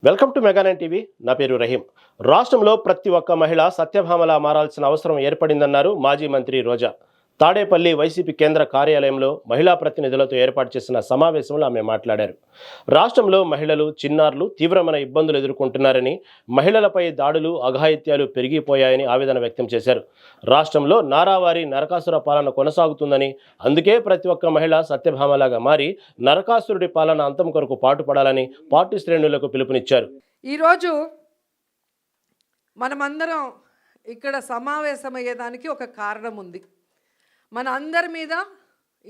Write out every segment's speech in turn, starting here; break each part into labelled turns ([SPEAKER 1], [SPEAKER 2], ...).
[SPEAKER 1] Welcome to Mega Nine TV. నా పేరు రహీం. రాష్ట్రంలో ప్రతి ఒక్క మహిళ సత్యభామలా మారాల్సిన అవసరం ఏర్పడిందన్నారు మాజీ మంత్రి రోజా. తాడేపల్లి వైసీపీ కేంద్ర కార్యాలయంలో మహిళా ప్రతినిధులతో ఏర్పాటు చేసిన సమావేశంలో ఆమె మాట్లాడారు. రాష్ట్రంలో మహిళలు, చిన్నారులు తీవ్రమైన ఇబ్బందులు ఎదుర్కొంటున్నారని, మహిళలపై దాడులు, అఘాయిత్యాలు పెరిగిపోయాయని ఆవేదన వ్యక్తం చేశారు. రాష్ట్రంలో నారావారి నరకాసుర పాలన కొనసాగుతుందని, అందుకే ప్రతి ఒక్క మహిళ సత్యభామలాగా మారి నరకాసురుడి పాలన అంతం కొరకు పాటుపడాలని పార్టీ శ్రేణులకు పిలుపునిచ్చారు.
[SPEAKER 2] ఈరోజు మనమందరం ఇక్కడ సమావేశమయ్యేదానికి ఒక కారణం ఉంది. మన అందరి మీద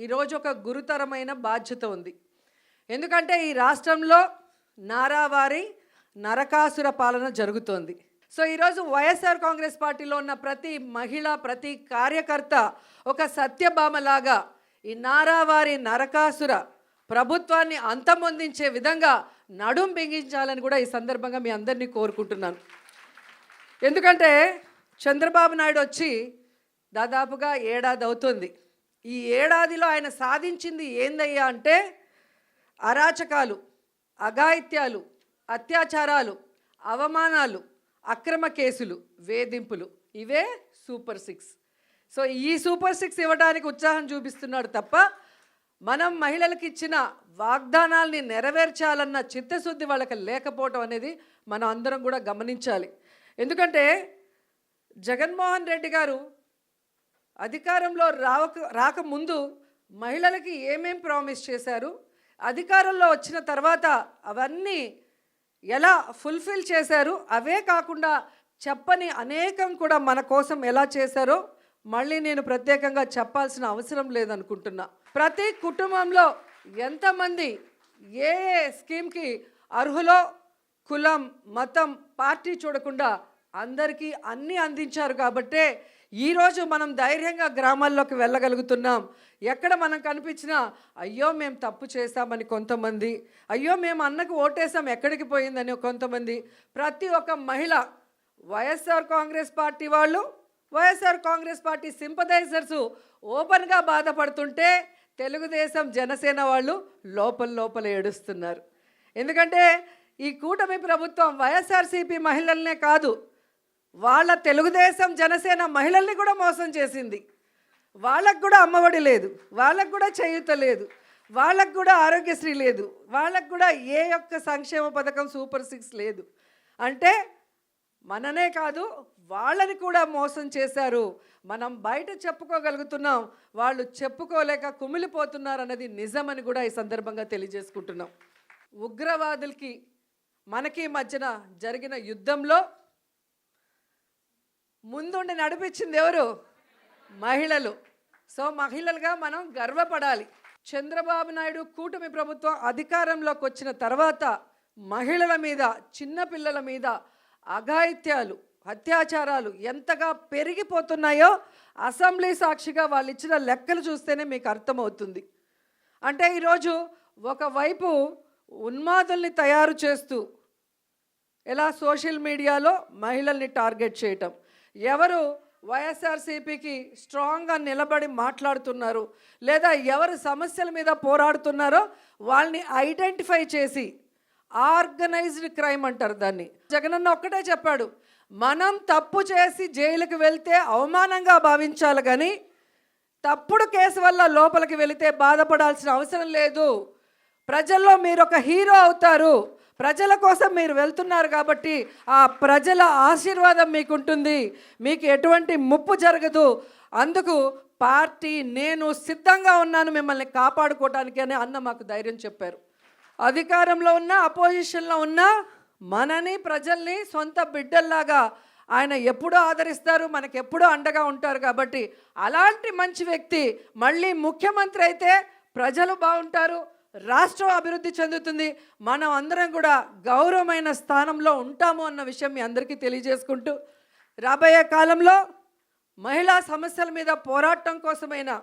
[SPEAKER 2] ఈరోజు ఒక గురుతరమైన బాధ్యత ఉంది. ఎందుకంటే ఈ రాష్ట్రంలో నారావారి నరకాసుర పాలన జరుగుతోంది. సో ఈరోజు వైఎస్ఆర్ కాంగ్రెస్ పార్టీలో ఉన్న ప్రతి మహిళ, ప్రతి కార్యకర్త ఒక సత్యభామలాగా ఈ నారావారి నరకాసుర ప్రభుత్వాన్ని అంతమొందించే విధంగా నడుం బిగించాలని కూడా ఈ సందర్భంగా మీ అందరినీ కోరుకుంటున్నాను. ఎందుకంటే చంద్రబాబు నాయుడు వచ్చి దాదాపుగా ఏడాది అవుతుంది. ఈ ఏడాదిలో ఆయన సాధించింది ఏందయ్యా అంటే అరాచకాలు, అఘాయిత్యాలు, అత్యాచారాలు, అవమానాలు, అక్రమ కేసులు, వేధింపులు. ఇవే సూపర్ 6. సో ఈ సూపర్ 6 ఇవ్వడానికి ఉత్సాహం చూపిస్తున్నాడు తప్ప మనం మహిళలకు ఇచ్చిన వాగ్దానాల్ని నెరవేర్చాలన్న చిత్తశుద్ధి వాళ్ళకి లేకపోవటం అనేది మనం అందరం కూడా గమనించాలి. ఎందుకంటే జగన్మోహన్ రెడ్డి గారు అధికారంలో రాకముందు మహిళలకి ఏమేం ప్రామిస్ చేశారు, అధికారంలో వచ్చిన తర్వాత అవన్నీ ఎలా ఫుల్ఫిల్ చేశారు, అవే కాకుండా చెప్పని అనేకం కూడా మన కోసం ఎలా చేశారో మళ్ళీ నేను ప్రత్యేకంగా చెప్పాల్సిన అవసరం లేదనుకుంటున్నా. ప్రతి కుటుంబంలో ఎంతమంది ఏ స్కీమ్కి అర్హులో కులం, మతం, పార్టీ చూడకుండా అందరికీ అన్నీ అందించారు. కాబట్టే ఈరోజు మనం ధైర్యంగా గ్రామాల్లోకి వెళ్ళగలుగుతున్నాం. ఎక్కడ మనం కనిపించినా అయ్యో మేము తప్పు చేశామని కొంతమంది, అయ్యో మేము అన్నకు ఓటేసాం ఎక్కడికి పోయిందని కొంతమంది, ప్రతి ఒక్క మహిళ వైఎస్ఆర్ కాంగ్రెస్ పార్టీ వాళ్ళు, వైఎస్ఆర్ కాంగ్రెస్ పార్టీ సింపథైజర్సు ఓపెన్గా బాధపడుతుంటే తెలుగుదేశం, జనసేన వాళ్ళు లోపల ఏడుస్తున్నారు. ఎందుకంటే ఈ కూటమి ప్రభుత్వం వైఎస్ఆర్సీపీ మహిళలనే కాదు, వాళ్ళ తెలుగుదేశం, జనసేన మహిళల్ని కూడా మోసం చేసింది. వాళ్ళకు కూడా అమ్మఒడి లేదు, వాళ్ళకు కూడా చేయూత లేదు, వాళ్ళకు కూడా ఆరోగ్యశ్రీ లేదు, వాళ్ళకు కూడా ఏ ఒక్క సంక్షేమ పథకం సూపర్ 6 లేదు. అంటే మననే కాదు వాళ్ళని కూడా మోసం చేశారు. మనం బయట చెప్పుకోగలుగుతున్నాం, వాళ్ళు చెప్పుకోలేక కుమిలిపోతున్నారు అన్నది నిజమని కూడా ఈ సందర్భంగా తెలియజేసుకుంటున్నాం. ఉగ్రవాదులకి మనకి మధ్యన జరిగిన యుద్ధంలో ముందుండి నడిపించింది ఎవరు? మహిళలు. సో మహిళలుగా మనం గర్వపడాలి. చంద్రబాబు నాయుడు కూటమి ప్రభుత్వం అధికారంలోకి వచ్చిన తర్వాత మహిళల మీద, చిన్నపిల్లల మీద అఘాయిత్యాలు, అత్యాచారాలు ఎంతగా పెరిగిపోతున్నాయో అసెంబ్లీ సాక్షిగా వాళ్ళు ఇచ్చిన లెక్కలు చూస్తేనే మీకు అర్థమవుతుంది. అంటే ఈరోజు ఒకవైపు ఉన్మాదుల్ని తయారు చేస్తూ ఎలా సోషల్ మీడియాలో మహిళల్ని టార్గెట్ చేయటం, ఎవరు వైఎస్ఆర్సీపీకి స్ట్రాంగ్గా నిలబడి మాట్లాడుతున్నారు లేదా ఎవరు సమస్యల మీద పోరాడుతున్నారో వాళ్ళని ఐడెంటిఫై చేసి, ఆర్గనైజ్డ్ క్రైమ్ అంటారు దాన్ని. జగనన్న ఒక్కటే చెప్పాడు, మనం తప్పు చేసి జైలుకి వెళ్తే అవమానంగా భావించాలి కానీ తప్పుడు కేసు వల్ల లోపలికి వెళితే బాధపడాల్సిన అవసరం లేదు. ప్రజల్లో మీరు ఒక హీరో అవుతారు. ప్రజల కోసం మీరు వెళ్తున్నారు కాబట్టి ఆ ప్రజల ఆశీర్వాదం మీకుంటుంది, మీకు ఎటువంటి ముప్పు జరగదు. అందుకు పార్టీ నేను సిద్ధంగా ఉన్నాను మిమ్మల్ని కాపాడుకోవడానికి అని అన్న మాకు ధైర్యం చెప్పారు. అధికారంలో ఉన్న, అపోజిషన్లో ఉన్న మనని, ప్రజల్ని సొంత బిడ్డల్లాగా ఆయన ఎప్పుడూ ఆదరిస్తారు, మనకు ఎప్పుడూ అండగా ఉంటారు. కాబట్టి అలాంటి మంచి వ్యక్తి మళ్ళీ ముఖ్యమంత్రి అయితే ప్రజలు బాగుంటారు, రాష్ట్రం అభివృద్ధి చెందుతుంది, మనం అందరం కూడా గౌరవమైన స్థానంలో ఉంటాము అన్న విషయం మీ అందరికీ తెలియజేసుకుంటూ, రాబోయే కాలంలో మహిళా సమస్యల మీద పోరాటం కోసమైనా,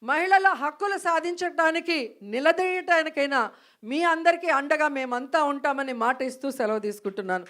[SPEAKER 2] మహిళల హక్కులు సాధించడానికి నిలదీయటానికైనా మీ అందరికీ అండగా మేమంతా ఉంటామని మాట ఇస్తూ సెలవు తీసుకుంటున్నాను.